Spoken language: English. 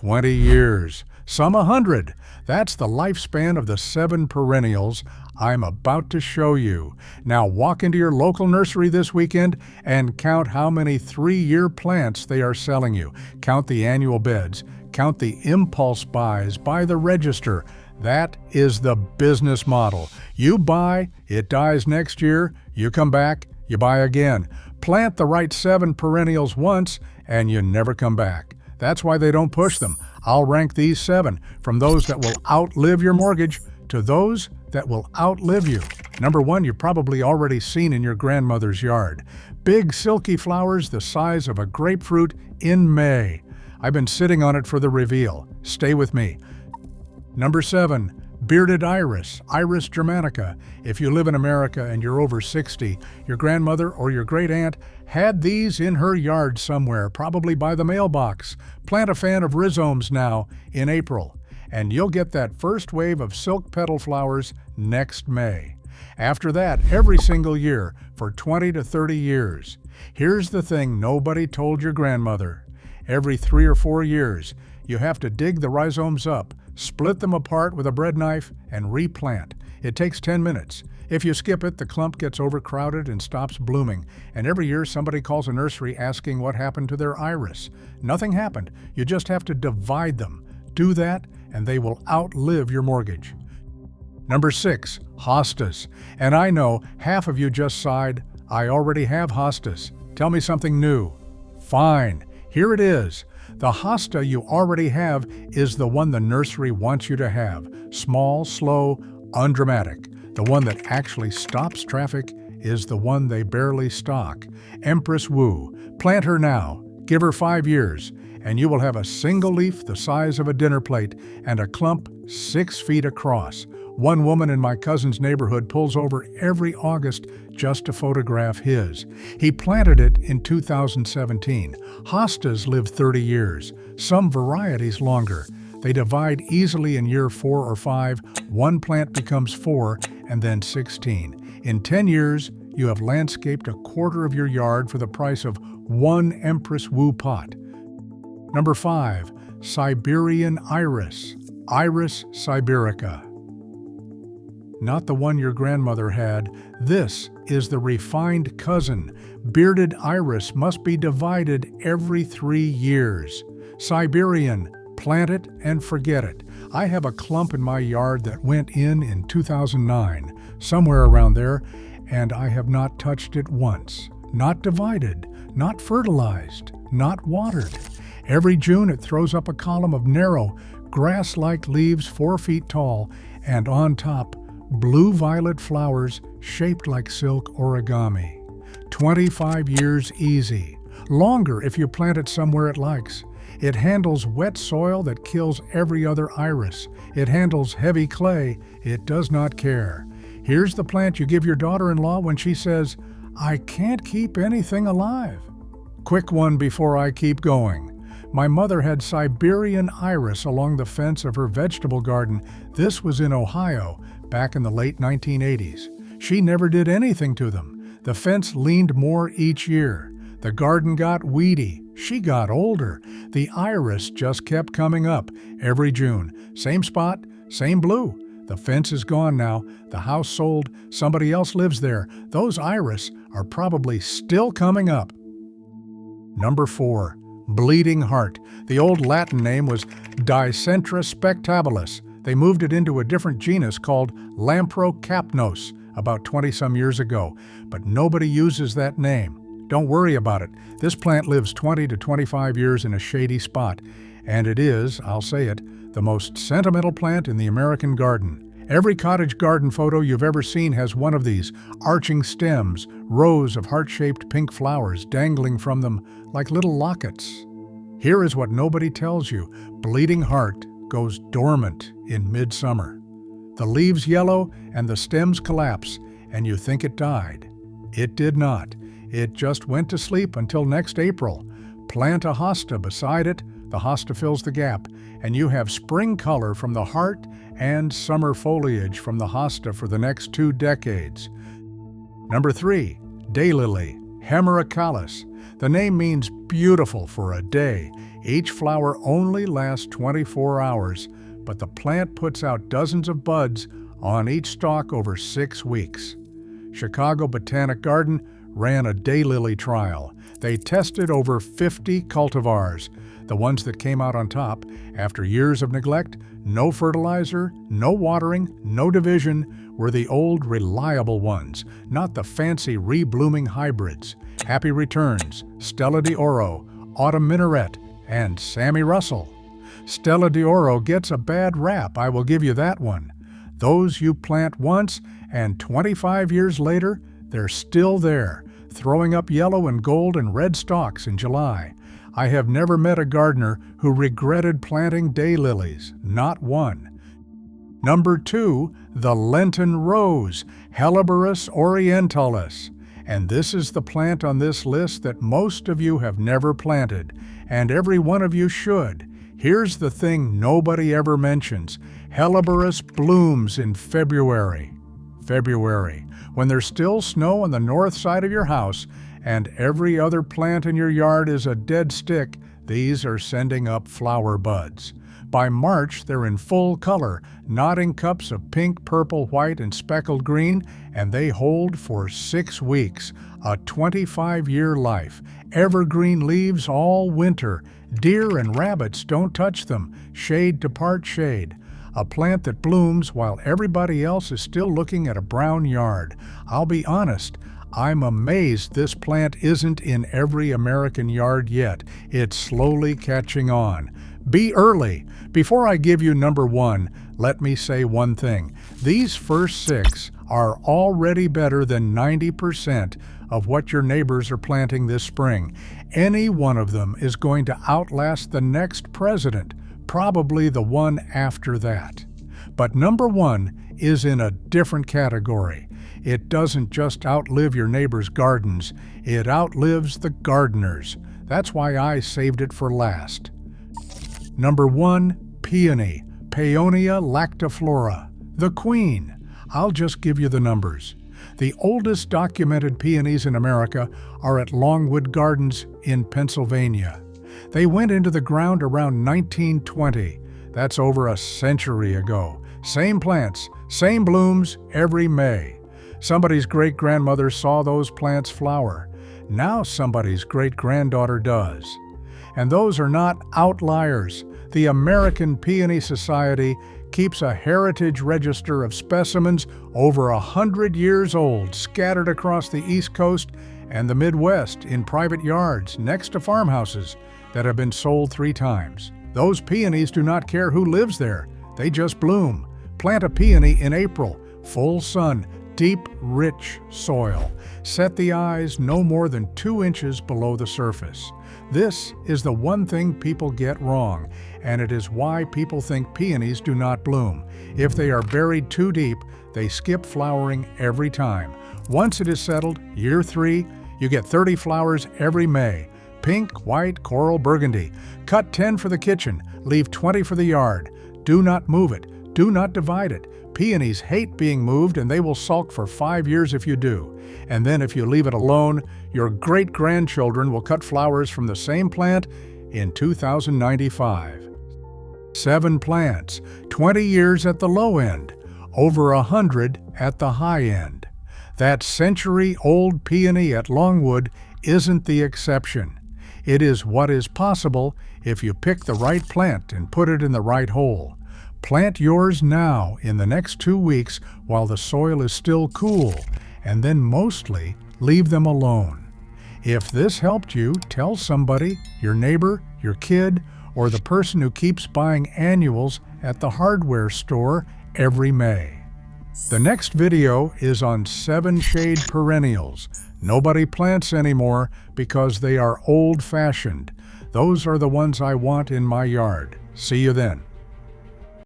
20 years, some 100. That's the lifespan of the 7 perennials I'm about to show you. Now walk into your local nursery this weekend and count how many 3-year plants they are selling you. Count the annual beds. Count the impulse buys by the register. That is the business model. You buy, it dies next year, you come back, you buy again. Plant the right 7 perennials once, and you never come back. That's why they don't push them. I'll rank these 7, from those that will outlive your mortgage to those that will outlive you. Number 1, you've probably already seen in your grandmother's yard. Big silky flowers the size of a grapefruit in May. I've been sitting on it for the reveal. Stay with me. Number 7, bearded iris, Iris germanica. If you live in America and you're over 60, your grandmother or your great-aunt had these in her yard somewhere, probably by the mailbox. Plant a fan of rhizomes now in April, and you'll get that first wave of silk petal flowers next May. After that, every single year for 20 to 30 years. Here's the thing nobody told your grandmother. Every 3 or 4 years, you have to dig the rhizomes up, split them apart with a bread knife, and replant. It takes 10 minutes. If you skip it, the clump gets overcrowded and stops blooming. And every year somebody calls a nursery asking what happened to their iris. Nothing happened. You just have to divide them. Do that, and they will outlive your mortgage. Number 6, hostas. And I know half of you just sighed, I already have hostas. Tell me something new. Fine. Here it is. The hosta you already have is the one the nursery wants you to have. Small, slow, undramatic. The one that actually stops traffic is the one they barely stock. Empress Wu. Plant her now. Give her 5 years, and you will have a single leaf the size of a dinner plate and a clump 6 feet across. One woman in my cousin's neighborhood pulls over every August just to photograph his. He planted it in 2017. Hostas live 30 years, some varieties longer. They divide easily in year 4 or 5. One plant becomes 4 and then 16. In 10 years, you have landscaped a quarter of your yard for the price of 1 Empress Wu pot. Number 5, Siberian iris, Iris siberica. Not the one your grandmother had. This is the refined cousin. Bearded iris must be divided every 3 years. Siberian, plant it and forget it. I have a clump in my yard that went in 2009, somewhere around there, and I have not touched it once. Not divided, not fertilized, not watered. Every June it throws up a column of narrow, grass-like leaves 4 feet tall, and on top, blue-violet flowers shaped like silk origami. 25 years easy. Longer if you plant it somewhere it likes. It handles wet soil that kills every other iris. It handles heavy clay. It does not care. Here's the plant you give your daughter-in-law when she says, "I can't keep anything alive." Quick one before I keep going. My mother had Siberian iris along the fence of her vegetable garden. This was in Ohio, back in the late 1980s. She never did anything to them. The fence leaned more each year. The garden got weedy. She got older. The iris just kept coming up every June. Same spot, same blue. The fence is gone now. The house sold. Somebody else lives there. Those iris are probably still coming up. Number 4, bleeding heart. The old Latin name was Dicentra spectabilis. They moved it into a different genus called Lamprocapnos about 20-some years ago, but nobody uses that name. Don't worry about it. This plant lives 20 to 25 years in a shady spot, and it is, I'll say it, the most sentimental plant in the American garden. Every cottage garden photo you've ever seen has one of these, arching stems, rows of heart-shaped pink flowers dangling from them like little lockets. Here is what nobody tells you. Bleeding heart goes dormant in midsummer. The leaves yellow and the stems collapse, and you think it died. It did not. It just went to sleep until next April. Plant a hosta beside it, the hosta fills the gap, and you have spring color from the heart and summer foliage from the hosta for the next 2 decades. Number 3, daylily. Hemerocallis. The name means beautiful for a day. Each flower only lasts 24 hours, but the plant puts out dozens of buds on each stalk over 6 weeks. Chicago Botanic Garden ran a daylily trial. They tested over 50 cultivars. The ones that came out on top, after years of neglect, no fertilizer, no watering, no division, were the old reliable ones, not the fancy reblooming hybrids. Happy Returns, Stella d'Oro, Autumn Minaret, and Sammy Russell. Stella d'Oro gets a bad rap, I will give you that one. Those you plant once, and 25 years later, they're still there, throwing up yellow and gold and red stalks in July. I have never met a gardener who regretted planting daylilies, not one. Number 2, the Lenten rose, Helleborus orientalis. And this is the plant on this list that most of you have never planted, and every one of you should. Here's the thing nobody ever mentions. Helleborus blooms in February, when there's still snow on the north side of your house and every other plant in your yard is a dead stick. These are sending up flower buds. By March, they're in full color, nodding cups of pink, purple, white, and speckled green, and they hold for 6 weeks, a 25-year life. Evergreen leaves all winter. Deer and rabbits don't touch them. Shade to part shade. A plant that blooms while everybody else is still looking at a brown yard. I'll be honest, I'm amazed this plant isn't in every American yard yet. It's slowly catching on. Be early. Before I give you number 1, let me say one thing. These first 6 are already better than 90% of what your neighbors are planting this spring. Any one of them is going to outlast the next president, probably the one after that. But number 1 is in a different category. It doesn't just outlive your neighbor's gardens, it outlives the gardeners. That's why I saved it for last. Number 1, peony, Peonia lactiflora, the queen. I'll just give you the numbers. The oldest documented peonies in America are at Longwood Gardens in Pennsylvania. They went into the ground around 1920. That's over a century ago. Same plants, same blooms every May. Somebody's great-grandmother saw those plants flower. Now somebody's great-granddaughter does. And those are not outliers. The American Peony Society keeps a heritage register of specimens over 100 years old scattered across the East Coast and the Midwest in private yards next to farmhouses that have been sold 3 times. Those peonies do not care who lives there. They just bloom. Plant a peony in April. Full sun, deep, rich soil. Set the eyes no more than 2 inches below the surface. This is the one thing people get wrong, and it is why people think peonies do not bloom. If they are buried too deep, they skip flowering every time. Once it is settled, year 3, you get 30 flowers every May. Pink, white, coral, burgundy. Cut 10 for the kitchen, leave 20 for the yard. Do not move it. Do not divide it. Peonies hate being moved and they will sulk for 5 years if you do. And then if you leave it alone, your great-grandchildren will cut flowers from the same plant in 2095. 7 plants, 20 years at the low end, over 100 at the high end. That century-old peony at Longwood isn't the exception. It is what is possible if you pick the right plant and put it in the right hole. Plant yours now in the next 2 weeks while the soil is still cool, and then mostly leave them alone. If this helped you, tell somebody, your neighbor, your kid, or the person who keeps buying annuals at the hardware store every May. The next video is on 7-shade perennials. Nobody plants anymore because they are old-fashioned. Those are the ones I want in my yard. See you then.